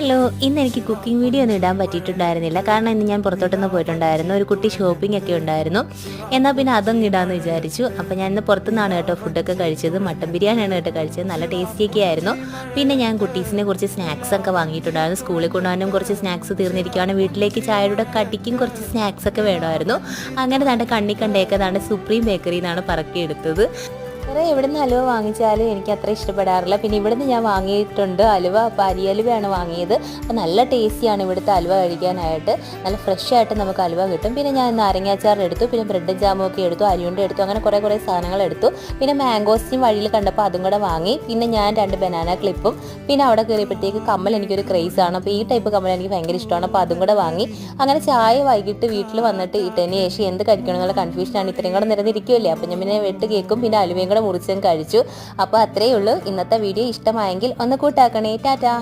Hello, ഇന്ന് എനിക്ക് cooking video ഒന്നും ഇടാൻ പറ്റിയിട്ടുണ്ടായിരുന്നില്ല. കാരണം ഇന്ന് ഞാൻ പുറത്തോട്ടൊന്ന് പോയിട്ടുണ്ടായിരുന്നു. ഒരു കുട്ടി ഷോപ്പിംഗ് ഒക്കെ ഉണ്ടായിരുന്നു. എന്നാൽ പിന്നെ അതങ്ങ് ഇടാമെന്ന് വിചാരിച്ചു. അപ്പോൾ ഞാൻ ഇന്ന് പുറത്തുനിന്നാണ് കേട്ടോ ഫുഡൊക്കെ കഴിച്ചത്. മട്ടൻ ബിരിയാണിയാണ് കേട്ടോ കഴിച്ചത്. നല്ല ടേസ്റ്റിയൊക്കെ ആയിരുന്നു. പിന്നെ ഞാൻ കുട്ടീസിനെ കുറച്ച് സ്നാക്സ് ഒക്കെ വാങ്ങിയിട്ടുണ്ടായിരുന്നു. സ്കൂളിൽ കൊണ്ടുപോകാനും കുറച്ച് സ്നാക്സ് തീർന്നിരിക്കുകയാണ്. വീട്ടിലേക്ക് ചായയുടെ കടിക്കും കുറച്ച് സ്നാക്സ് ഒക്കെ വേണമായിരുന്നു. അങ്ങനെ തൻ്റെ കണ്ണി കണ്ടേക്കെ താണ്ട് സുപ്രീം ബേക്കറിയിൽ നിന്നാണ് പറക്കിയെടുത്തത്. വേറെ എവിടെ നിന്ന് ഹലുവ വാങ്ങിച്ചാലും എനിക്ക് അത്ര ഇഷ്ടപ്പെടാറില്ല. പിന്നെ ഇവിടുന്ന് ഞാൻ വാങ്ങിയിട്ടുണ്ട് ഹലുവ. അപ്പോൾ അരി ഹലുവയാണ് വാങ്ങിയത്. അപ്പോൾ നല്ല ടേസ്റ്റിയാണ് ഇവിടുത്തെ ഹലുവ കഴിക്കാനായിട്ട്. നല്ല ഫ്രഷ് ആയിട്ട് നമുക്ക് ഹലുവ കിട്ടും. പിന്നെ ഞാൻ നാരങ്ങാച്ചാർ എടുത്തു, പിന്നെ ബ്രെഡ് ജാമും ഒക്കെ എടുത്തു, അരിയുണ്ട എടുത്തു, അങ്ങനെ കുറേ സാധനങ്ങൾ എടുത്തു. പിന്നെ മാംഗോസ്റ്റിൻ വഴിയിൽ കണ്ടപ്പോൾ അതും കൂടെ വാങ്ങി. പിന്നെ ഞാൻ 2 ബനാന ക്ലിപ്പും. പിന്നെ അവിടെ കയറിയപ്പോഴത്തേക്ക് കമ്മൽ എനിക്കൊരു ക്രേസാണ്. അപ്പോൾ ഈ ടൈപ്പ് കമ്മൽ എനിക്ക് ഭയങ്കര ഇഷ്ടമാണ്. അപ്പോൾ അതും കൂടെ വാങ്ങി. അങ്ങനെ ചായ വൈകിട്ട് വീട്ടിൽ വന്നിട്ട് ഇട്ടതിന് ശേഷം എന്ത് കഴിക്കണം എന്നുള്ള കൺഫ്യൂഷനാണ്. ഇത്രയും കൂടെ നിറഞ്ഞിരിക്കുമല്ലേ. അപ്പോൾ ഞാൻ പിന്നെ വെട്ട് കേക്കും പിന്നെ അലുവയും കൂടെ മുറിച്ചും കഴിച്ചു. അപ്പോൾ അത്രയേ ഉള്ളൂ. ഇന്നത്തെ വീഡിയോ ഇഷ്ടമായെങ്കിൽ ഒന്ന് കൂട്ടാക്കണേ. ടാറ്റാ.